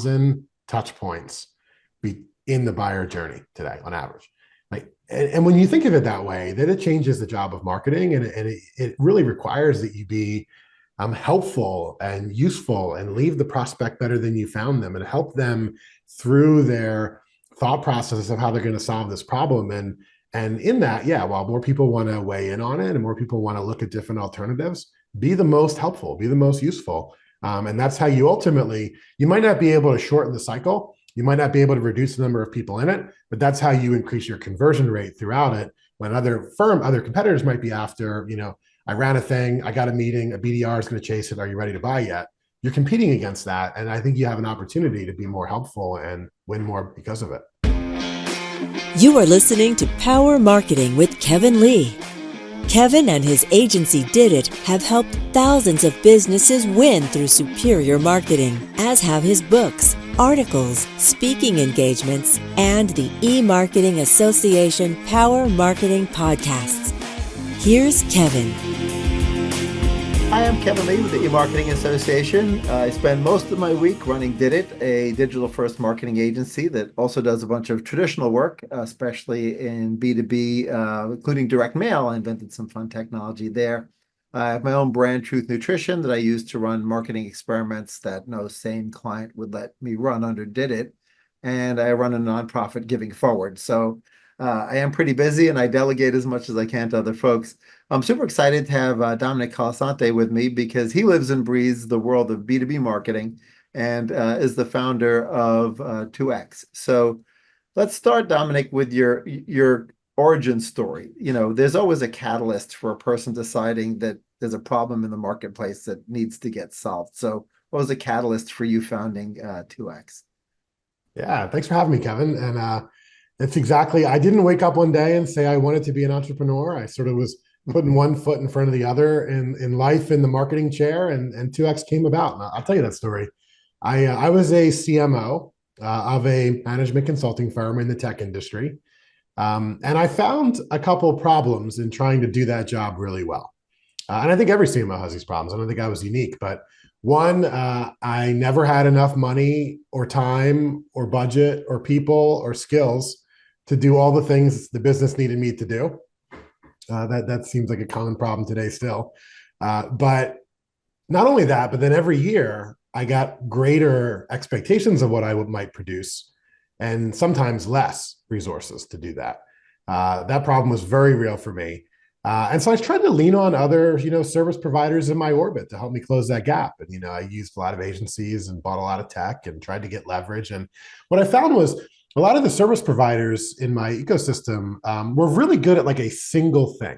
1,000 touch points in the buyer journey today on average. Like, and when you think of it that way, then it changes the job of marketing, and it really requires that you be helpful and useful and leave the prospect better than you found them and help them through their thought process of how they're going to solve this problem. And in that, yeah, while more people want to weigh in on it and more people want to look at different alternatives, be the most helpful, be the most useful. And that's how you ultimately, you might not be able to shorten the cycle. You might not be able to reduce the number of people in it, but that's how you increase your conversion rate throughout it. When other competitors might be after, I ran a thing, I got a meeting, a BDR is going to chase it. Are you ready to buy yet? You're competing against that. And I think you have an opportunity to be more helpful and win more because of it. You are listening to Power Marketing with Kevin Lee. Kevin and his agency Did It have helped thousands of businesses win through superior marketing, as have his books, articles, speaking engagements, and the E-Marketing Association Power Marketing podcasts. Here's Kevin. Hi, I'm Kevin Lee with the E-Marketing Association. I spend most of my week running Did It, a digital-first marketing agency that also does a bunch of traditional work, especially in B2B, including direct mail. I invented some fun technology there. I have my own brand, Truth Nutrition, that I use to run marketing experiments that no sane client would let me run under Did It. And I run a nonprofit, Giving Forward. So I am pretty busy and I delegate as much as I can to other folks. I'm super excited to have Domenic Colasante with me because he lives and breathes the world of B2B marketing and is the founder of 2X. So let's start, Domenic, with your origin story. There's always a catalyst for a person deciding that there's a problem in the marketplace that needs to get solved. So what was the catalyst for you founding 2X? Yeah, thanks for having me, Kevin. And it's exactly, I didn't wake up one day and say I wanted to be an entrepreneur. I sort of was putting one foot in front of the other in life in the marketing chair, and 2X came about. And I'll tell you that story. I was a CMO of a management consulting firm in the tech industry. And I found a couple problems in trying to do that job really well. And I think every CMO has these problems. I don't think I was unique, but one, I never had enough money or time or budget or people or skills to do all the things the business needed me to do. That seems like a common problem today still. But not only that, but then every year I got greater expectations of what I might produce and sometimes less resources to do that. That problem was very real for me. And so I was trying to lean on other, service providers in my orbit to help me close that gap. And, I used a lot of agencies and bought a lot of tech and tried to get leverage. And what I found was a lot of the service providers in my ecosystem were really good at like a single thing.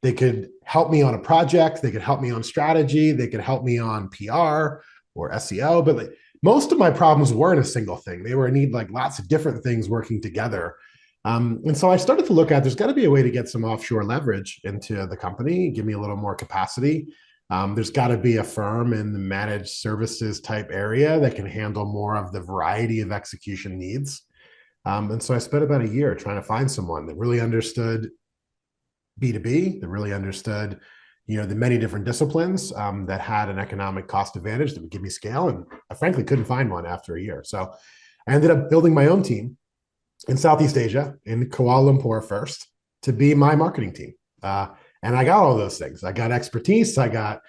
They could help me on a project. They could help me on strategy. They could help me on PR or SEO. But most of my problems weren't a single thing. They were in need like lots of different things working together. And so I started to look at, there's got to be a way to get some offshore leverage into the company, give me a little more capacity. There's got to be a firm in the managed services type area that can handle more of the variety of execution needs. And so I spent about a year trying to find someone that really understood B2B, that really understood, the many different disciplines that had an economic cost advantage that would give me scale. And I frankly couldn't find one after a year. So I ended up building my own team in Southeast Asia, in Kuala Lumpur first, to be my marketing team. And I got all those things. I got expertise. I got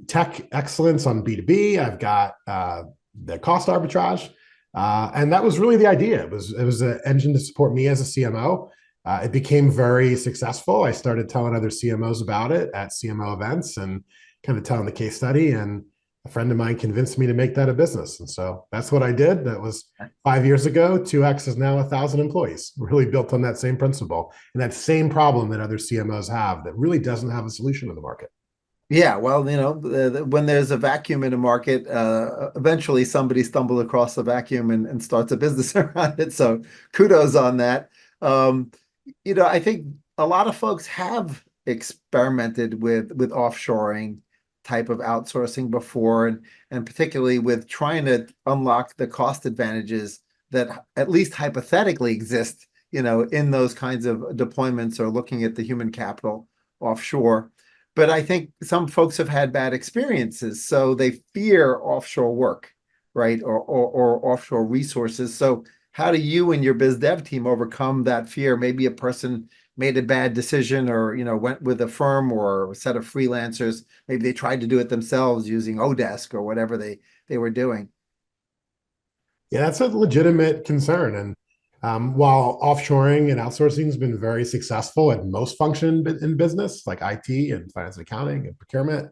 tech excellence on B2B. I've got the cost arbitrage. And that was really the idea. It was an engine to support me as a CMO. It became very successful. I started telling other CMOs about it at CMO events and kind of telling the case study. And a friend of mine convinced me to make that a business. And so that's what I did. That was 5 years ago. 2X is now 1,000 employees, really built on that same principle and that same problem that other CMOs have that really doesn't have a solution in the market. Yeah, well, when there's a vacuum in a market, eventually somebody stumbles across the vacuum and starts a business around it. So kudos on that. I think a lot of folks have experimented with offshoring type of outsourcing before, and particularly with trying to unlock the cost advantages that at least hypothetically exist, in those kinds of deployments or looking at the human capital offshore. But I think some folks have had bad experiences, so they fear offshore work. right? Or offshore resources. So how do you and your biz dev team overcome that fear? Maybe a person made a bad decision or, went with a firm or a set of freelancers. Maybe they tried to do it themselves using Odesk or whatever they were doing. Yeah, that's a legitimate concern. And while offshoring and outsourcing has been very successful at most function in business, like IT and finance and accounting and procurement,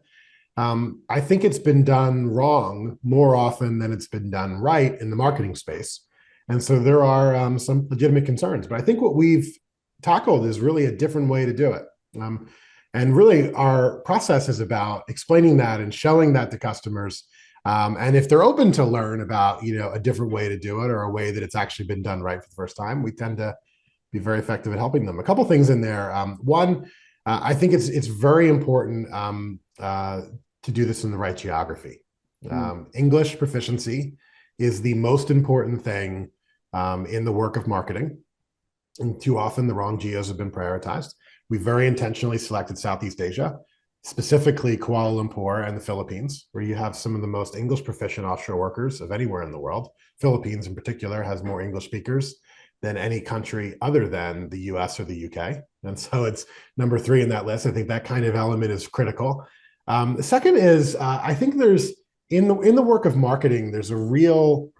I think it's been done wrong more often than it's been done right in the marketing space. And so there are some legitimate concerns. But I think what we've tackled is really a different way to do it. And really, our process is about explaining that and showing that to customers. And if they're open to learn about, a different way to do it or a way that it's actually been done right for the first time, we tend to be very effective at helping them. A couple things in there. One, I think it's very important to do this in the right geography. English proficiency is the most important thing in the work of marketing. And too often the wrong geos have been prioritized. We very intentionally selected Southeast Asia, specifically Kuala Lumpur and the Philippines, where you have some of the most English proficient offshore workers of anywhere in the world. Philippines in particular has more English speakers than any country other than the US or the UK. And so it's number 3 in that list. I think that kind of element is critical. The second is I think there's in the work of marketing, there's a real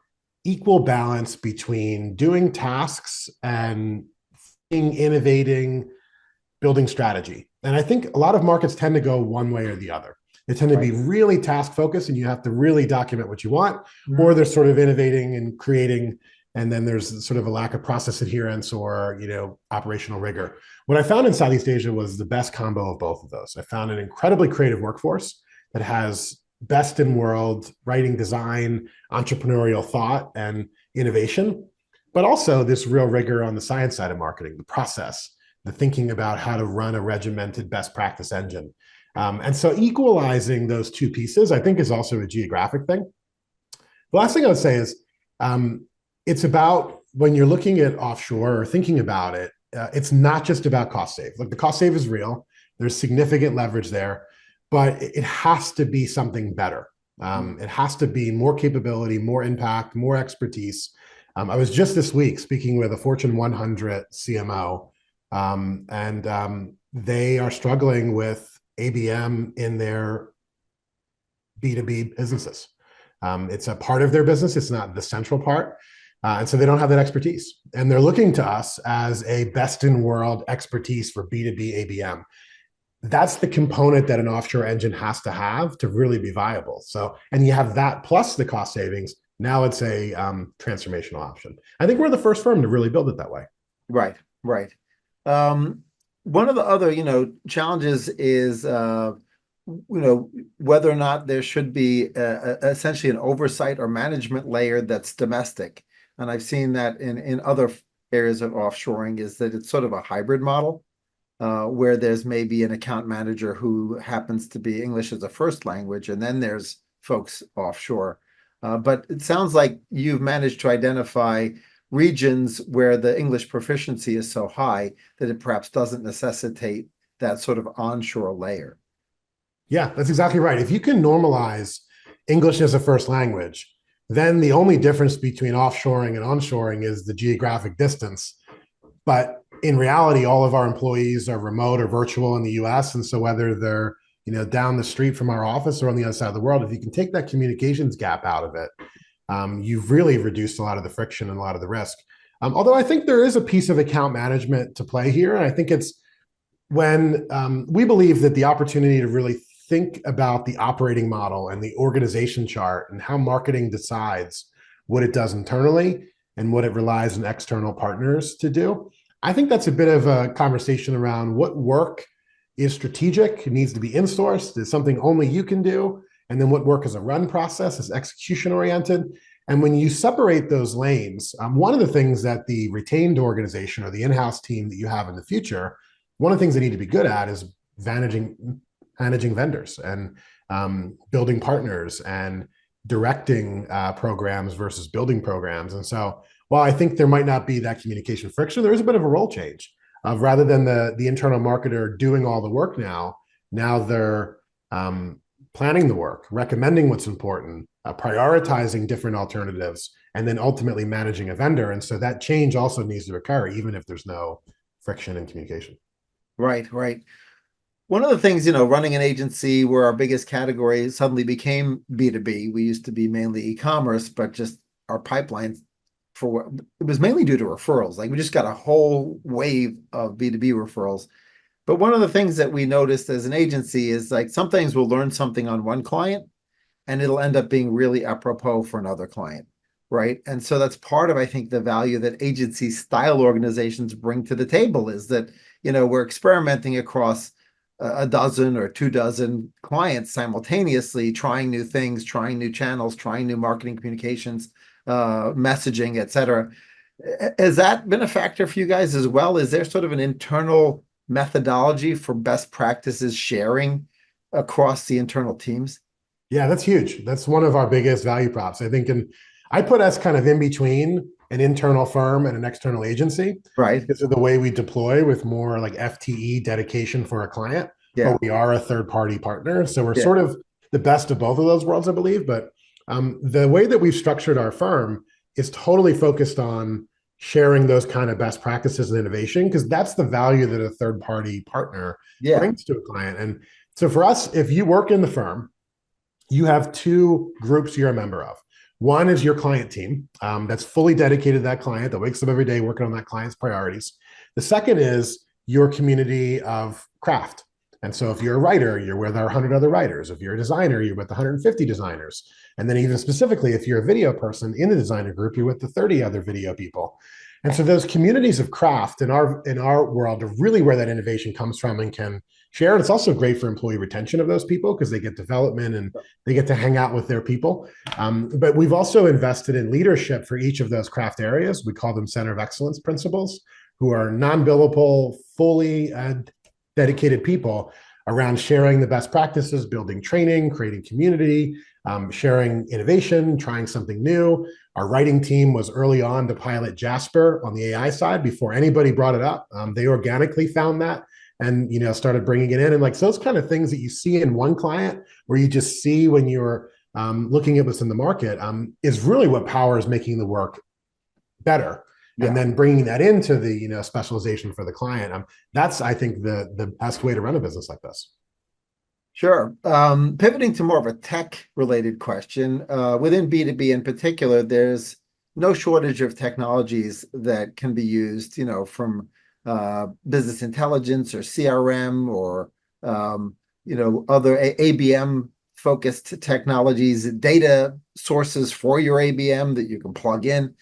equal balance between doing tasks and innovating, building strategy. And I think a lot of markets tend to go one way or the other. They tend to be really task focused and you have to really document what you want, or they're sort of innovating and creating. And then there's sort of a lack of process adherence or, operational rigor. What I found in Southeast Asia was the best combo of both of those. I found an incredibly creative workforce that has best in world writing, design, entrepreneurial thought, and innovation, but also this real rigor on the science side of marketing, the process, the thinking about how to run a regimented best practice engine. And so equalizing those two pieces, I think, is also a geographic thing. The last thing I would say is it's about when you're looking at offshore or thinking about it, it's not just about cost save. Like the cost save is real. There's significant leverage there, but it has to be something better. It has to be more capability, more impact, more expertise. I was just this week speaking with a Fortune 100 CMO, and they are struggling with ABM in their B2B businesses. It's a part of their business. It's not the central part. And so they don't have that expertise. And they're looking to us as a best in world expertise for B2B ABM. That's the component that an offshore engine has to have to really be viable. So, and you have that plus the cost savings. Now it's a transformational option. I think we're the first firm to really build it that way. Right, right. One of the other, challenges is, whether or not there should be essentially an oversight or management layer that's domestic. And I've seen that in other areas of offshoring is that it's sort of a hybrid model where there's maybe an account manager who happens to be English as a first language, and then there's folks offshore. But it sounds like you've managed to identify regions where the English proficiency is so high that it perhaps doesn't necessitate that sort of onshore layer. Yeah, that's exactly right. If you can normalize English as a first language, then the only difference between offshoring and onshoring is the geographic distance. But in reality, all of our employees are remote or virtual in the US. And so whether they're, down the street from our office or on the other side of the world, if you can take that communications gap out of it, you've really reduced a lot of the friction and a lot of the risk. Although I think there is a piece of account management to play here. And I think it's when we believe that the opportunity to really think about the operating model and the organization chart and how marketing decides what it does internally and what it relies on external partners to do. I think that's a bit of a conversation around what work is strategic, it needs to be insourced, is something only you can do, and then what work is a run process, is execution oriented. And when you separate those lanes, one of the things that the retained organization or the in-house team that you have in the future, one of the things they need to be good at is managing vendors and building partners and directing programs versus building programs. And so while I think there might not be that communication friction, there is a bit of a role change of rather than the internal marketer doing all the work now they're planning the work, recommending what's important, prioritizing different alternatives, and then ultimately managing a vendor. And so that change also needs to occur, even if there's no friction in communication. Right, right. One of the things, running an agency where our biggest category suddenly became B2B. We used to be mainly e-commerce, but just our pipeline it was mainly due to referrals. Like we just got a whole wave of B2B referrals. But one of the things that we noticed as an agency is like sometimes we'll learn something on one client and it'll end up being really apropos for another client, right? And so that's part of, I think, the value that agency style organizations bring to the table is that, we're experimenting across a dozen or 24 clients simultaneously, trying new things, trying new channels, trying new marketing communications, messaging, et cetera. Has that been a factor for you guys as well? Is there sort of an internal methodology for best practices sharing across the internal teams? Yeah, that's huge. That's one of our biggest value props, I think. And I put us kind of in between an internal firm and an external agency Right. because of the way we deploy with more like FTE dedication for a client, Yeah. but we are a third party partner. So we're Yeah. sort of the best of both of those worlds, I believe. But the way that we've structured our firm is totally focused on sharing those kind of best practices and innovation, because that's the value that a third party partner Yeah. brings to a client. And so for us, if you work in the firm, you have two groups you're a member of. One is your client team that's fully dedicated to that client, that wakes up every day working on that client's priorities. The second is your community of craft. And so if you're a writer, you're with our 100 other writers. If you're a designer, you're with the 150 designers. And then even specifically, if you're a video person in the designer group, you're with the 30 other video people. And so those communities of craft in our world are really where that innovation comes from and can share. And it's also great for employee retention of those people because they get development and they get to hang out with their people. But we've also invested in leadership for each of those craft areas. We call them center of excellence principals, who are non-billable, fully dedicated people around sharing the best practices, building training, creating community, sharing innovation, trying something new. Our writing team was early on to pilot Jasper on the AI side before anybody brought it up. They organically found that and started bringing it in. And like those kind of things that you see in one client, where you just see when you're looking at what's in the market, is really what powers making the work better. Yeah. And then bringing that into the specialization for the client. That's, I think, the best way to run a business like this. Sure. Pivoting to more of a tech-related question, within B2B in particular, there's no shortage of technologies that can be used, from business intelligence or CRM or, other ABM-focused technologies, data sources for your ABM that you can plug in.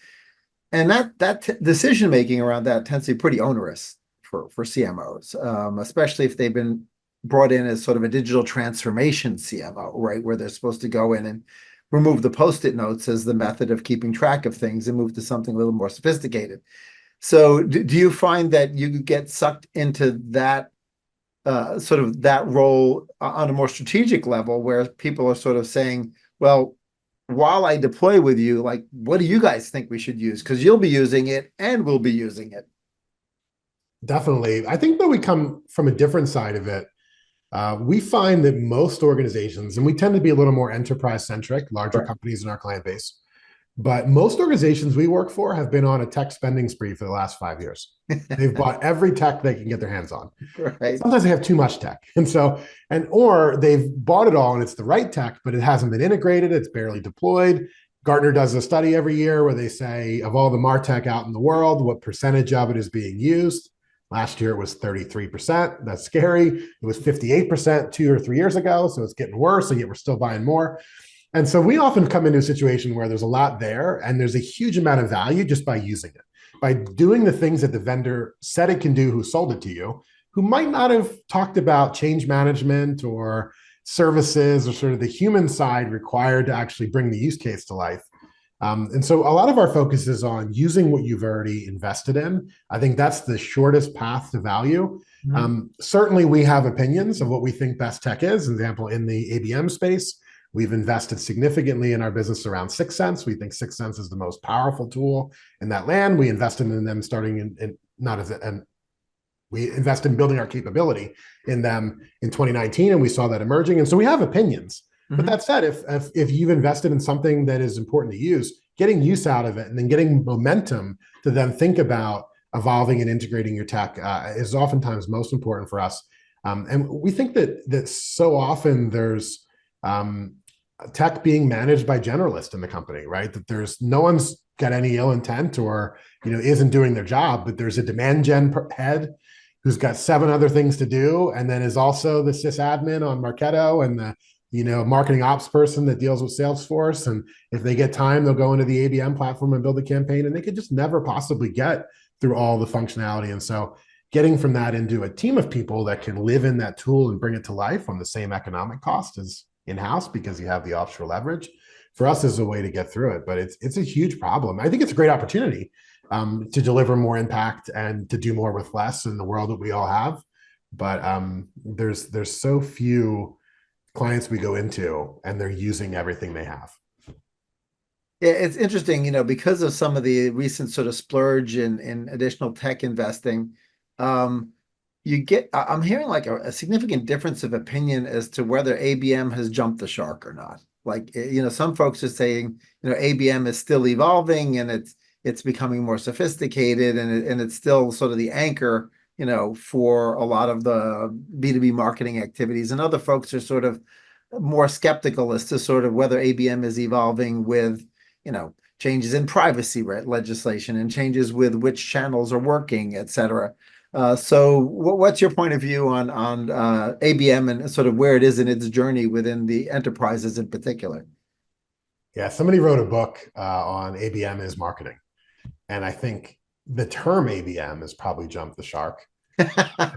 And that decision-making around that tends to be pretty onerous for CMOs, especially if they've been brought in as sort of a digital transformation CMO, right? Where they're supposed to go in and remove the Post-it notes as the method of keeping track of things and move to something a little more sophisticated. So do you find that you get sucked into that sort of that role on a more strategic level where people are sort of saying, well, while I deploy with you, like, what do you guys think we should use? Because you'll be using it and we'll be using it. Definitely. I think that we come from a different side of it. We find that most organizations, and we tend to be a little more enterprise centric, larger companies in our client base, but most organizations we work for have been on a tech spending spree for the last 5 years. They've bought every tech they can get their hands on. Right. Sometimes they have too much tech. Or they've bought it all and it's the right tech, but it hasn't been integrated. It's barely deployed. Gartner does a study every year where they say of all the MarTech out in the world, what percentage of it is being used. Last year, it was 33%. That's scary. It was 58% 2 or 3 years ago. So it's getting worse, and yet we're still buying more. And so we often come into a situation where there's a lot there, and there's a huge amount of value just by using it, by doing the things that the vendor said it can do, who sold it to you, who might not have talked about change management or services or sort of the human side required to actually bring the use case to life. And so a lot of our focus is on using what you've already invested in. I think that's the shortest path to value. Mm-hmm. Certainly, we have opinions of what we think best tech is. For example, in the ABM space, we've invested significantly in our business around 6 Sense. We think 6 Sense is the most powerful tool in that land. We invested in them starting in not as an we invest in building our capability in them in 2019, and we saw that emerging. And so we have opinions. But that said, if you've invested in something that is important to use, getting use out of it and then getting momentum to then think about evolving and integrating your tech is oftentimes most important for us. And we think that so often there's tech being managed by generalists in the company, right? That there's no one's got any ill intent or isn't doing their job, but there's a demand gen head who's got 7 other things to do, and then is also the sysadmin on Marketo and the marketing ops person that deals with Salesforce. And if they get time, they'll go into the ABM platform and build a campaign, and they could just never possibly get through all the functionality. And so getting from that into a team of people that can live in that tool and bring it to life on the same economic cost as in-house, because you have the offshore leverage, for us is a way to get through it. But it's a huge problem. I think it's a great opportunity to deliver more impact and to do more with less in the world that we all have. But there's so few clients we go into and they're using everything they have. Yeah, it's interesting, because of some of the recent sort of splurge in additional tech investing, I'm hearing like a significant difference of opinion as to whether ABM has jumped the shark or not. Like, some folks are saying, ABM is still evolving and it's becoming more sophisticated, and it's still sort of the anchor, for a lot of the B2B marketing activities. And other folks are sort of more skeptical as to sort of whether ABM is evolving with, changes in privacy legislation and changes with which channels are working, et cetera. So what's your point of view on ABM and sort of where it is in its journey within the enterprises in particular? Yeah, somebody wrote a book on ABM is marketing. And I think the term ABM has probably jumped the shark.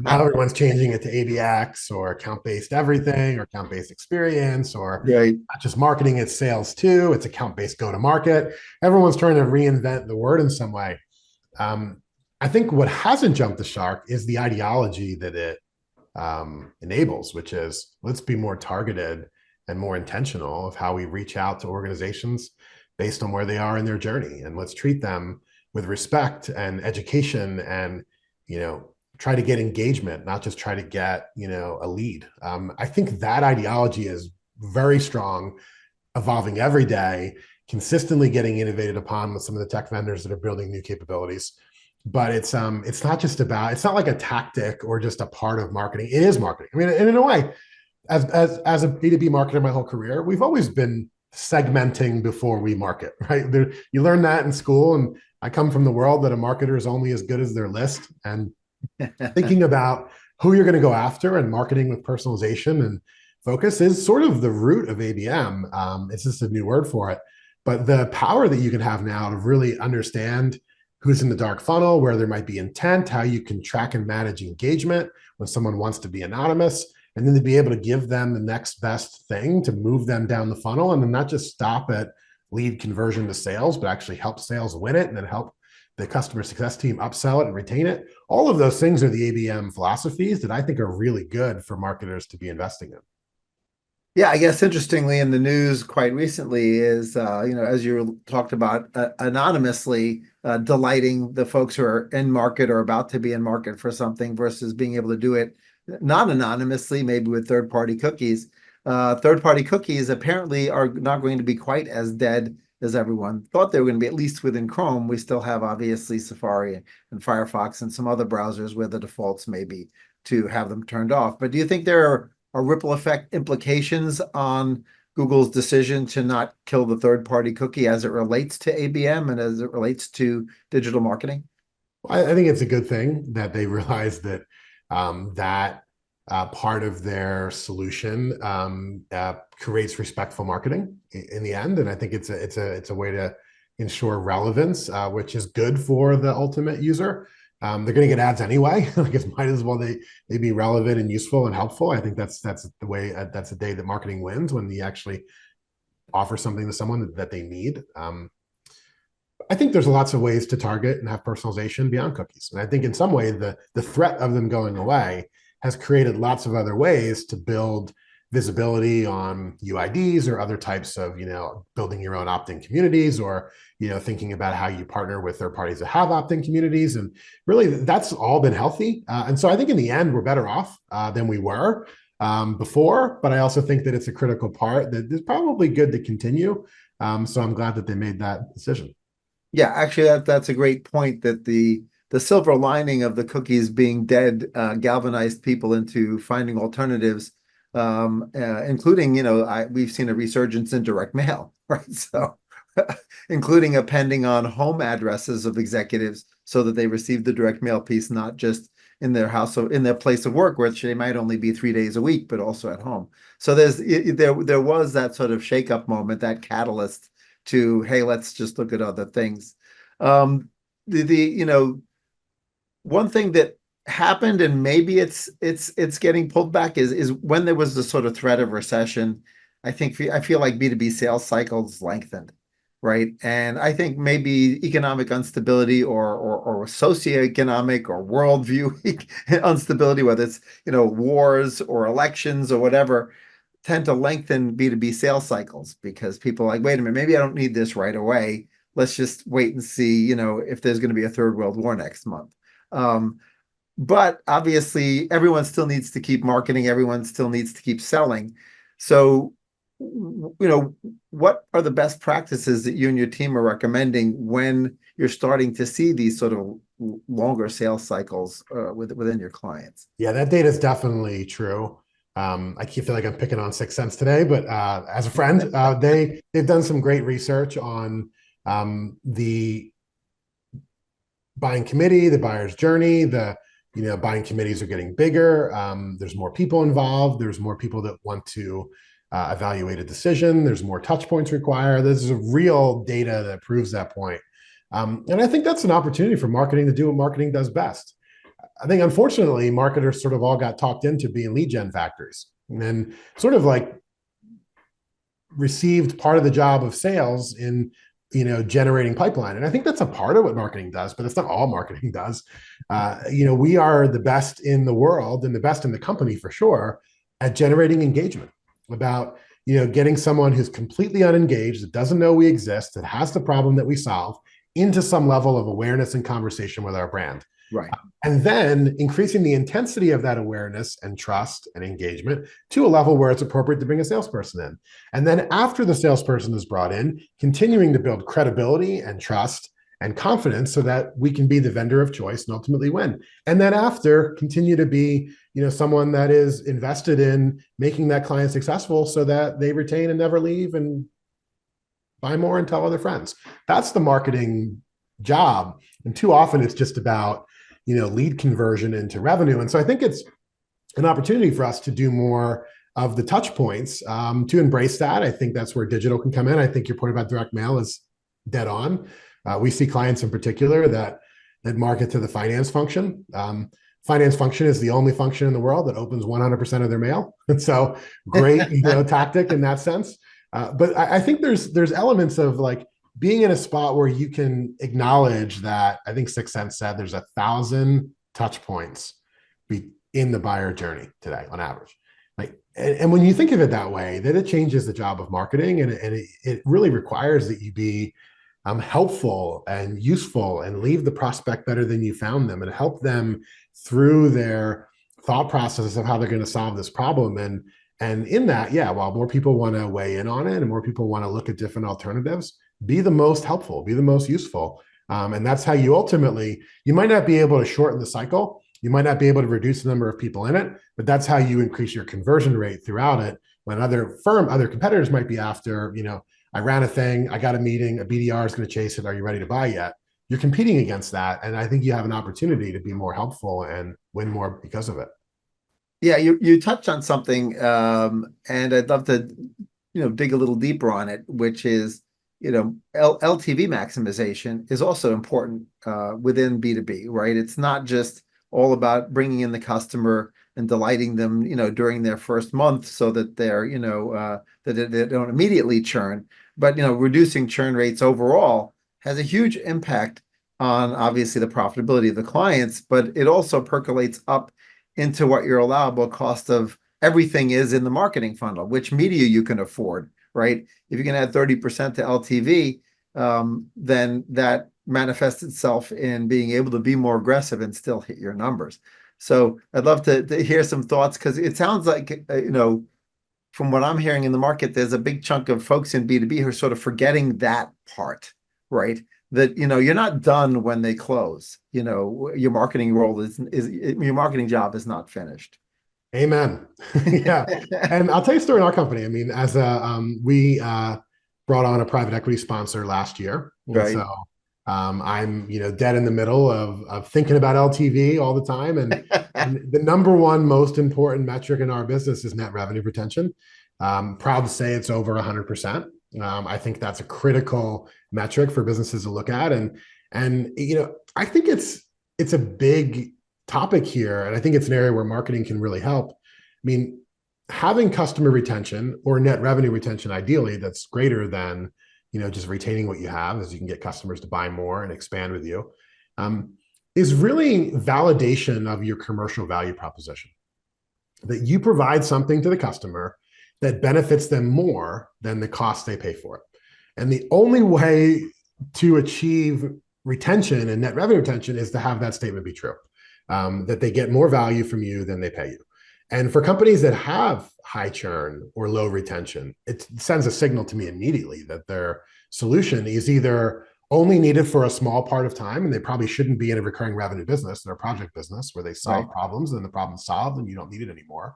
Now everyone's changing it to ABX or account-based everything or account-based experience, or not just marketing, it's sales too. It's account-based go-to-market. Everyone's trying to reinvent the word in some way. I think what hasn't jumped the shark is the ideology that it enables, which is let's be more targeted and more intentional of how we reach out to organizations based on where they are in their journey. And let's treat them with respect and education and, try to get engagement, not just try to get, a lead. I think that ideology is very strong, evolving every day, consistently getting innovated upon with some of the tech vendors that are building new capabilities. But it's not just about, it's not like a tactic or just a part of marketing. It is marketing. I mean, and in a way, as a B2B marketer my whole career, we've always been segmenting before we market, right? You learn that in school, and I come from the world that a marketer is only as good as their list. And thinking about who you're going to go after and marketing with personalization and focus is sort of the root of ABM. It's just a new word for it. But the power that you can have now to really understand who's in the dark funnel, where there might be intent, how you can track and manage engagement when someone wants to be anonymous, and then to be able to give them the next best thing to move them down the funnel, and then not just stop at lead conversion to sales, but actually help sales win it and then help the customer success team upsell it and retain it. All of those things are the ABM philosophies that I think are really good for marketers to be investing in. Yeah, I guess interestingly in the news quite recently is, as you talked about, anonymously delighting the folks who are in market or about to be in market for something versus being able to do it not anonymously, maybe with third-party cookies. Third-party cookies apparently are not going to be quite as dead as everyone thought they were going to be, at least within Chrome. We still have obviously Safari and Firefox and some other browsers where the defaults may be to have them turned off. But do you think there are ripple effect implications on Google's decision to not kill the third-party cookie as it relates to ABM and as it relates to digital marketing? I think it's a good thing that they realize that part of their solution creates respectful marketing in the end, and I think it's a way to ensure relevance, which is good for the ultimate user. They're going to get ads anyway. I guess might as well they be relevant and useful and helpful. I think that's the way that's the day that marketing wins, when you actually offer something to someone that they need. I think there's lots of ways to target and have personalization beyond cookies, and I think in some way the threat of them going away has created lots of other ways to build visibility on UIDs or other types of, building your own opt-in communities, or, thinking about how you partner with third parties that have opt-in communities. And really, that's all been healthy. And so I think in the end, we're better off than we were before. But I also think that it's a critical part that is probably good to continue. So I'm glad that they made that decision. Yeah, actually, that's a great point, that the silver lining of the cookies being dead galvanized people into finding alternatives, including, we've seen a resurgence in direct mail, right? So, including appending on home addresses of executives so that they receive the direct mail piece, not just in their house or in their place of work, which they might only be 3 days a week, but also at home. So there was that sort of shakeup moment, that catalyst to, hey, let's just look at other things. One thing that happened, and maybe it's getting pulled back, is when there was the sort of threat of recession. I feel like B2B sales cycles lengthened, right? And I think maybe economic instability or socioeconomic or worldview instability, whether it's wars or elections or whatever, tend to lengthen B2B sales cycles, because people are like, wait a minute, maybe I don't need this right away. Let's just wait and see, if there's going to be a third world war next month. But obviously, everyone still needs to keep marketing. Everyone still needs to keep selling. So, what are the best practices that you and your team are recommending when you're starting to see these sort of longer sales cycles within your clients? Yeah, that data is definitely true. I keep feel like I'm picking on Sixth Sense today, but as a friend, they've done some great research on the buying committee, the buyer's journey. The buying committees are getting bigger. There's more people involved. There's more people that want to evaluate a decision. There's more touch points required. There's a real data that proves that point. And I think that's an opportunity for marketing to do what marketing does best. I think, unfortunately, marketers sort of all got talked into being lead gen factories, and then sort of like received part of the job of sales in generating pipeline. And I think that's a part of what marketing does, but it's not all marketing does. We are the best in the world and the best in the company for sure at generating engagement, about getting someone who's completely unengaged, that doesn't know we exist, that has the problem that we solve, into some level of awareness and conversation with our brand. Right. And then increasing the intensity of that awareness and trust and engagement to a level where it's appropriate to bring a salesperson in. And then after the salesperson is brought in, continuing to build credibility and trust and confidence so that we can be the vendor of choice and ultimately win. And then after, continue to be, someone that is invested in making that client successful so that they retain and never leave and buy more and tell other friends. That's the marketing job. And too often it's just about lead conversion into revenue. And so I think it's an opportunity for us to do more of the touch points, to embrace that. I think that's where digital can come in. I think your point about direct mail is dead on. We see clients in particular that market to the finance function. Finance function is the only function in the world that opens 100% of their mail. And so great, tactic in that sense. But I think there's elements of like being in a spot where you can acknowledge that. I think Sixth Sense said there's 1,000 touch points in the buyer journey today on average. And when you think of it that way, then it changes the job of marketing, and it really requires that you be helpful and useful and leave the prospect better than you found them, and help them through their thought process of how they're going to solve this problem. And in that, while more people want to weigh in on it and more people want to look at different alternatives, be the most helpful, be the most useful. And that's how you ultimately, you might not be able to shorten the cycle. You might not be able to reduce the number of people in it, but that's how you increase your conversion rate throughout it. When other competitors might be after, I ran a thing, I got a meeting, a BDR is going to chase it. Are you ready to buy yet? You're competing against that. And I think you have an opportunity to be more helpful and win more because of it. Yeah, you touched on something, and I'd love to, dig a little deeper on it, which is, LTV maximization is also important within B2B, right? It's not just all about bringing in the customer and delighting them, during their first month so that they're, that they don't immediately churn, but, reducing churn rates overall has a huge impact on obviously the profitability of the clients, but it also percolates up into what your allowable cost of everything is in the marketing funnel, which media you can afford, right? If you can add 30% to LTV, then that manifests itself in being able to be more aggressive and still hit your numbers. So I'd love to hear some thoughts, because it sounds like, from what I'm hearing in the market, there's a big chunk of folks in B2B who are sort of forgetting that part, right? That, you're not done when they close. Your marketing role is your marketing job is not finished. Amen. Yeah. And I'll tell you a story in our company. I mean, as we brought on a private equity sponsor last year. And Right. so I'm, dead in the middle of thinking about LTV all the time. And the number one most important metric in our business is net revenue retention. Proud to say it's over 100%. I think that's a critical metric for businesses to look at. And I think it's a big topic here. And I think it's an area where marketing can really help. I mean, having customer retention or net revenue retention, ideally, that's greater than, just retaining what you have, as you can get customers to buy more and expand with you, is really validation of your commercial value proposition. That you provide something to the customer that benefits them more than the cost they pay for it. And the only way to achieve retention and net revenue retention is to have that statement be true, that they get more value from you than they pay you. And for companies that have high churn or low retention, it sends a signal to me immediately that their solution is either only needed for a small part of time, and they probably shouldn't be in a recurring revenue business. They're a project business where they solve problems and the problem's solved and you don't need it anymore.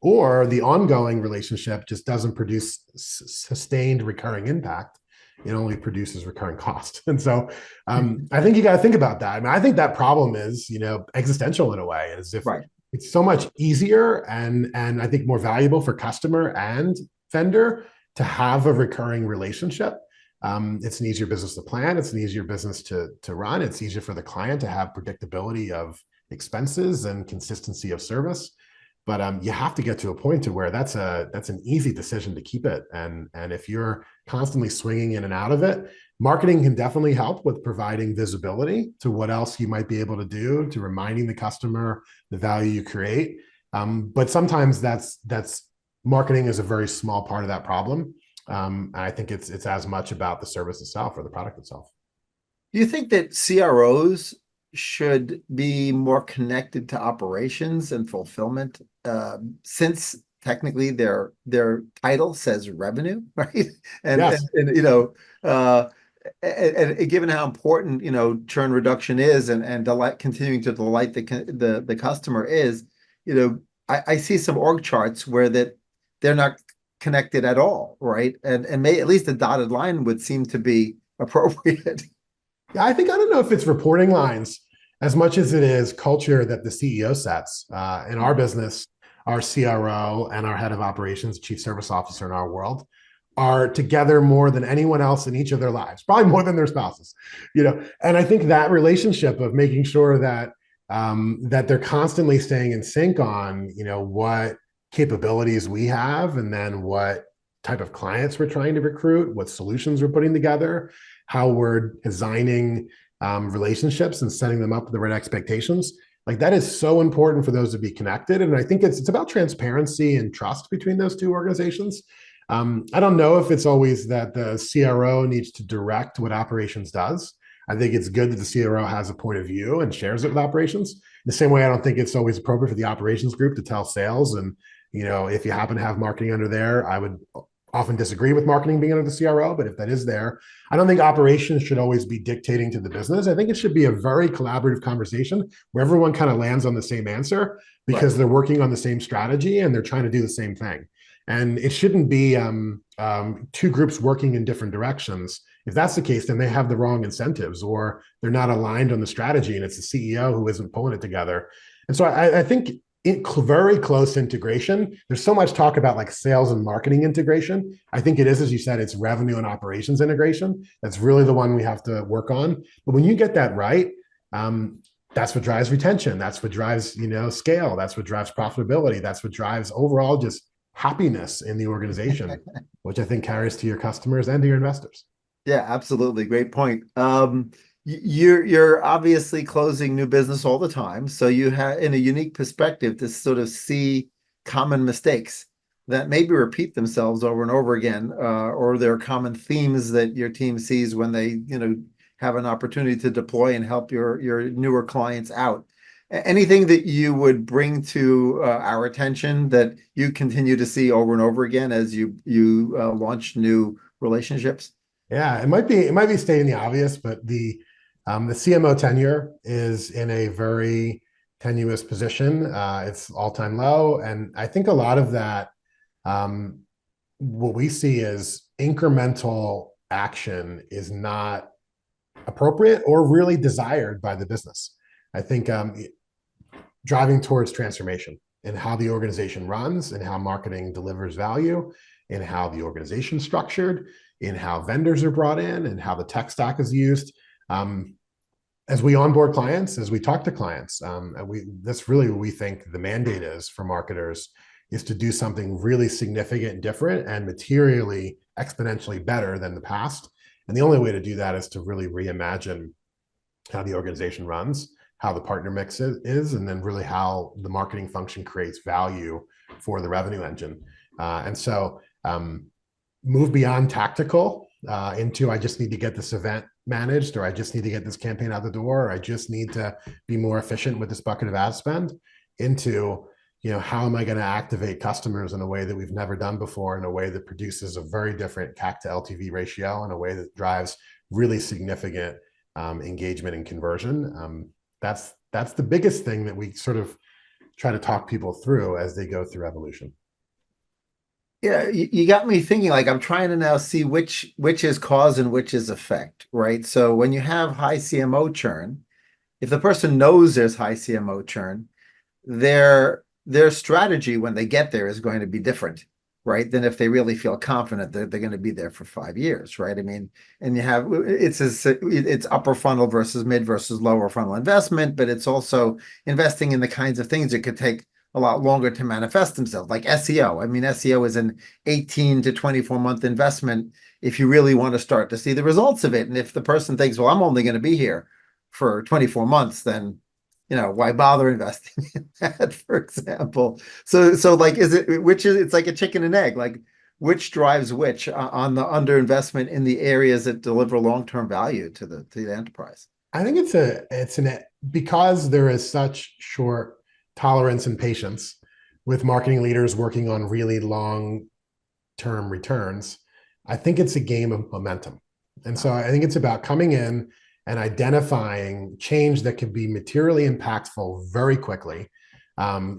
Or the ongoing relationship just doesn't produce sustained recurring impact. It only produces recurring cost. And so I think you got to think about that. I mean, I think that problem is, existential in a way, as if it's so much easier and I think more valuable for customer and vendor to have a recurring relationship. It's an easier business to plan. It's an easier business to run. It's easier for the client to have predictability of expenses and consistency of service. But you have to get to a point to where that's an easy decision to keep it. And if you're constantly swinging in and out of it, marketing can definitely help with providing visibility to what else you might be able to do, to reminding the customer the value you create. But sometimes that's marketing is a very small part of that problem. I think it's as much about the service itself or the product itself. Do you think that CROs should be more connected to operations and fulfillment, since technically their title says revenue, right? And, yes. and given how important churn reduction is, and continuing to delight the customer is, I see some org charts where that they're not connected at all, right? And at least a dotted line would seem to be appropriate. Yeah, I don't know if it's reporting lines as much as it is culture that the CEO sets. In our business, our CRO and our head of operations, chief service officer in our world, are together more than anyone else in each of their lives, probably more than their spouses. And I think that relationship of making sure that that they're constantly staying in sync on, what capabilities we have, and then what type of clients we're trying to recruit, what solutions we're putting together, how we're designing relationships and setting them up with the right expectations. Like, that is so important for those to be connected. And I think it's about transparency and trust between those two organizations. I don't know if it's always that the CRO needs to direct what operations does. I think it's good that the CRO has a point of view and shares it with operations. The same way, I don't think it's always appropriate for the operations group to tell sales. And, if you happen to have marketing under there, I would often disagree with marketing being under the CRO, but if that is there, I don't think operations should always be dictating to the business. I think it should be a very collaborative conversation where everyone kind of lands on the same answer because they're working on the same strategy and they're trying to do the same thing. And it shouldn't be two groups working in different directions. If that's the case, then they have the wrong incentives, or they're not aligned on the strategy and it's the CEO who isn't pulling it together. And so I think very close integration. There's so much talk about like sales and marketing integration. I think it is, as you said, it's revenue and operations integration. That's really the one we have to work on. But when you get that right, that's what drives retention. That's what drives, scale. That's what drives profitability. That's what drives overall just happiness in the organization, which I think carries to your customers and to your investors. Yeah, absolutely. Great point. You're obviously closing new business all the time, so you have in a unique perspective to sort of see common mistakes. that maybe repeat themselves over and over again, or there are common themes that your team sees when they, have an opportunity to deploy and help your newer clients out. Anything that you would bring to our attention that you continue to see over and over again as you launch new relationships? Yeah, it might be stating the obvious, but the CMO tenure is in a very tenuous position. It's all-time low, and I think a lot of that, um, what we see is incremental action is not appropriate or really desired by the business. I think driving towards transformation in how the organization runs and how marketing delivers value, in how the organization is structured, in how vendors are brought in, and how the tech stack is used. Um, as we onboard clients, as we talk to clients, that's really what we think the mandate is for marketers, is to do something really significant and different and materially exponentially better than the past. And the only way to do that is to really reimagine how the organization runs, how the partner mix is, and then really how the marketing function creates value for the revenue engine. And so move beyond tactical into, I just need to get this event managed, or I just need to get this campaign out the door, or I just need to be more efficient with this bucket of ad spend, into, how am I going to activate customers in a way that we've never done before, in a way that produces a very different CAC to LTV ratio, in a way that drives really significant engagement and conversion. That's the biggest thing that we sort of try to talk people through as they go through evolution. Yeah, you got me thinking, like I'm trying to now see which is cause and which is effect, right? So when you have high CMO churn, if the person knows there's high CMO churn, their strategy when they get there is going to be different, right? Than if they really feel confident that they're going to be there for 5 years, right? I mean, and it's upper funnel versus mid versus lower funnel investment, but it's also investing in the kinds of things that could take a lot longer to manifest themselves, like SEO. I mean, SEO is an 18 to 24-month investment if you really want to start to see the results of it. And if the person thinks, well, I'm only going to be here for 24 months, then why bother investing in that, for example? So like, it's like a chicken and egg, like which drives which on the underinvestment in the areas that deliver long-term value to the enterprise? I think because there is such short tolerance and patience with marketing leaders working on really long term returns. I think it's a game of momentum. And so I think it's about coming in and identifying change that can be materially impactful very quickly,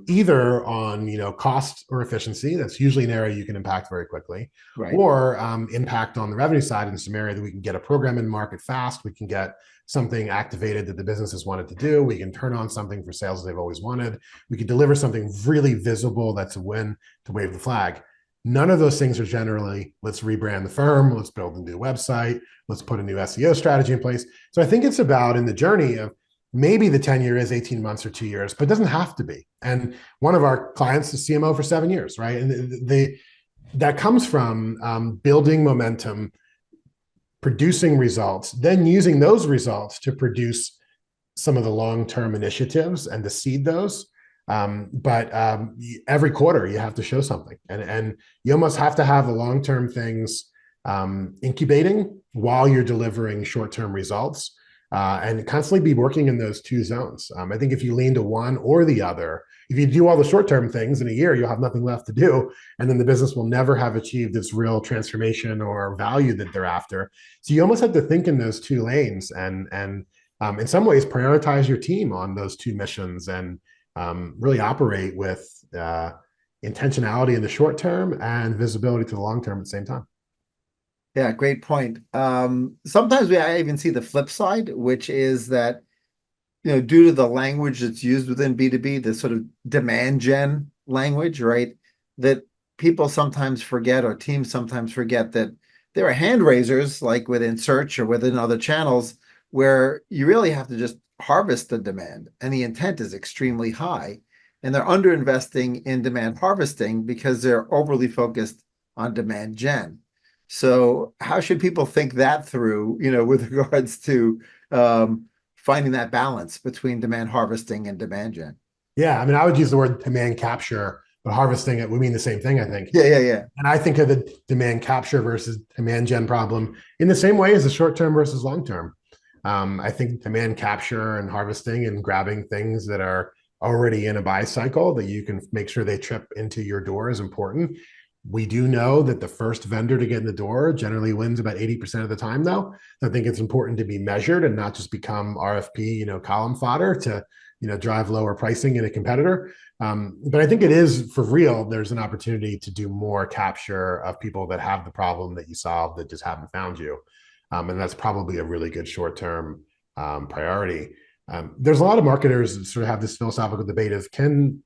either on cost or efficiency. That's usually an area you can impact very quickly, Right. or impact on the revenue side in some area that we can get a program in market fast. We can get something activated that the business has wanted to do. We can turn on something for sales they've always wanted. We can deliver something really visible that's a win to wave the flag. None of those things are generally, let's rebrand the firm, let's build a new website, let's put a new SEO strategy in place. So I think it's about, in the journey of, maybe the tenure is 18 months or 2 years, but it doesn't have to be. And one of our clients is CMO for 7 years, right? And that comes from building momentum, producing results, then using those results to produce some of the long-term initiatives and to seed those. But every quarter you have to show something, and you almost have to have the long-term things incubating while you're delivering short-term results, and constantly be working in those two zones. I think if you lean to one or the other, if you do all the short-term things in a year, you'll have nothing left to do, and then the business will never have achieved its real transformation or value that they're after. So you almost have to think in those two lanes, and in some ways prioritize your team on those two missions, and really operate with intentionality in the short term and visibility to the long term at the same time. Yeah, great point. Sometimes I even see the flip side, which is that, due to the language that's used within B2B, the sort of demand gen language, right? That people sometimes forget, or teams sometimes forget, that there are hand raisers, like within search or within other channels, where you really have to just harvest the demand, and the intent is extremely high. And they're underinvesting in demand harvesting because they're overly focused on demand gen. So how should people think that through, with regards to finding that balance between demand harvesting and demand gen? Yeah, I mean, I would use the word demand capture but harvesting it, we mean the same thing, I think. Yeah. And I think of the demand capture versus demand gen problem in the same way as the short term versus long term. I think demand capture and harvesting and grabbing things that are already in a buy cycle that you can make sure they trip into your door is important. We do know that the first vendor to get in the door generally wins about 80% of the time, though. I think it's important to be measured and not just become RFP, column fodder to, drive lower pricing in a competitor. But I think it is for real. There's an opportunity to do more capture of people that have the problem that you solve that just haven't found you. And that's probably a really good short-term priority. There's a lot of marketers that sort of have this philosophical debate of, can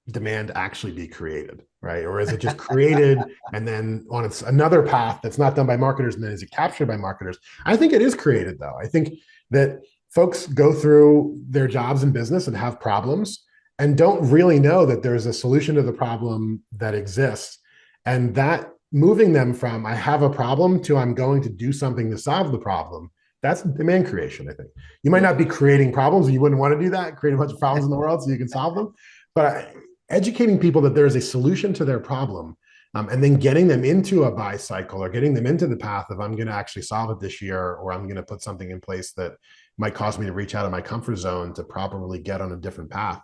demand actually be created, right? Or is it just created and then on its another path that's not done by marketers, and then is it captured by marketers? I think it is created, though. I think that folks go through their jobs in business and have problems and don't really know that there's a solution to the problem that exists. And that moving them from I have a problem to I'm going to do something to solve the problem, that's demand creation, I think. You might not be creating problems. You wouldn't want to do that, create a bunch of problems in the world so you can solve them. But educating people that there's a solution to their problem, and then getting them into a buy cycle or getting them into the path of I'm going to actually solve it this year, or I'm going to put something in place that might cause me to reach out of my comfort zone to properly get on a different path.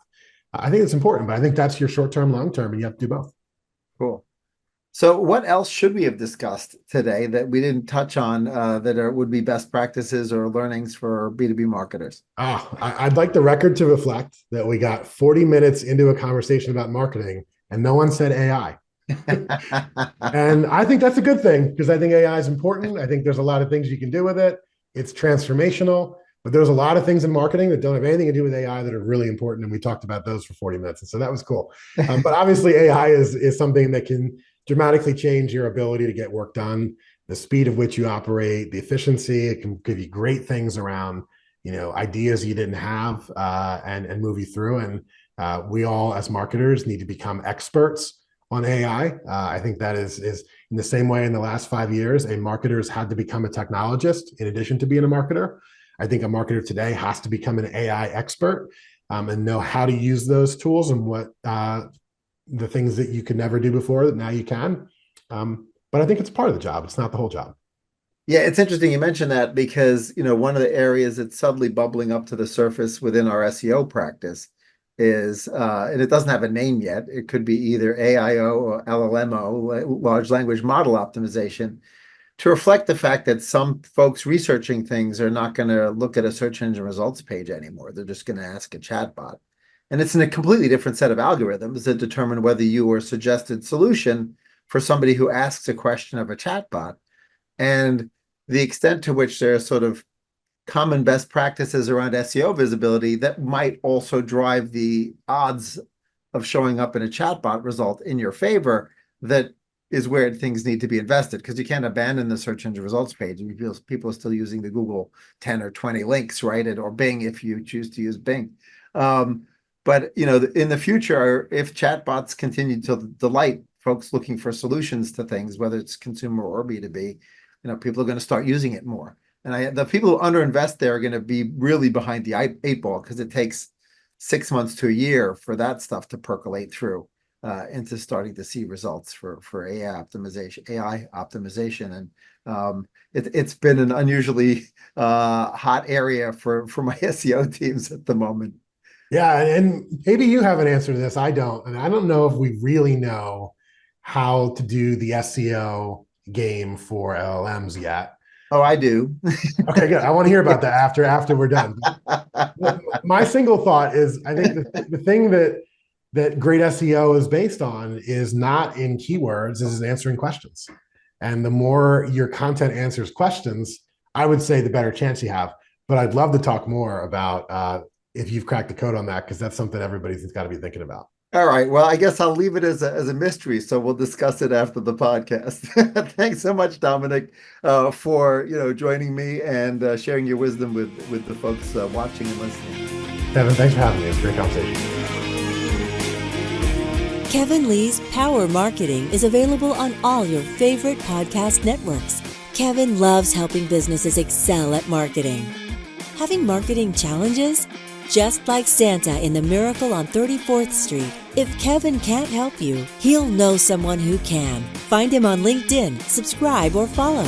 I think it's important, but I think that's your short-term, long-term, and you have to do both. Cool. So what else should we have discussed today that we didn't touch on would be best practices or learnings for B2B marketers? I'd like the record to reflect that we got 40 minutes into a conversation about marketing and no one said AI. And I think that's a good thing, because I think AI is important. I think there's a lot of things you can do with it. It's transformational, but there's a lot of things in marketing that don't have anything to do with AI that are really important. And we talked about those for 40 minutes. And so that was cool. But obviously AI is something that can dramatically change your ability to get work done, the speed of which you operate, the efficiency. It can give you great things around, ideas you didn't have, and move you through. And we all, as marketers, need to become experts on AI. I think that is in the same way in the last 5 years, a marketer has had to become a technologist in addition to being a marketer. I think a marketer today has to become an AI expert, and know how to use those tools and what the things that you could never do before that now you can. But I think it's part of the job. It's not the whole job. Yeah, it's interesting you mentioned that, because, one of the areas that's subtly bubbling up to the surface within our SEO practice is, and it doesn't have a name yet, it could be either AIO or LLMO, large language model optimization, to reflect the fact that some folks researching things are not going to look at a search engine results page anymore. They're just going to ask a chatbot. And it's in a completely different set of algorithms that determine whether you are a suggested solution for somebody who asks a question of a chatbot. And the extent to which there are sort of common best practices around SEO visibility that might also drive the odds of showing up in a chatbot result in your favor, that is where things need to be invested, because you can't abandon the search engine results page. And people are still using the Google 10 or 20 links, right? Or Bing, if you choose to use Bing. But in the future, if chatbots continue to delight folks looking for solutions to things, whether it's consumer or B2B, people are going to start using it more. And the people who underinvest there are going to be really behind the eight ball, because it takes 6 months to a year for that stuff to percolate through into starting to see results for AI optimization. And it's been an unusually hot area for my SEO teams at the moment. Yeah, and maybe you have an answer to this. I don't. And I don't know if we really know how to do the SEO game for LLMs yet. Oh, I do. Okay, good. I want to hear about that after we're done. My single thought is, I think the thing that great SEO is based on is not in keywords, is answering questions. And the more your content answers questions, I would say the better chance you have. But I'd love to talk more about if you've cracked the code on that, because that's something everybody's got to be thinking about. All right. Well, I guess I'll leave it as a mystery, so we'll discuss it after the podcast. Thanks so much, Domenic, for joining me and sharing your wisdom with the folks watching and listening. Kevin, thanks for having me. It's a great conversation. Kevin Lee's Power Marketing is available on all your favorite podcast networks. Kevin loves helping businesses excel at marketing. Having marketing challenges? Just like Santa in The Miracle on 34th Street, If Kevin can't help you, he'll know someone who can. Find him on LinkedIn, subscribe, or follow.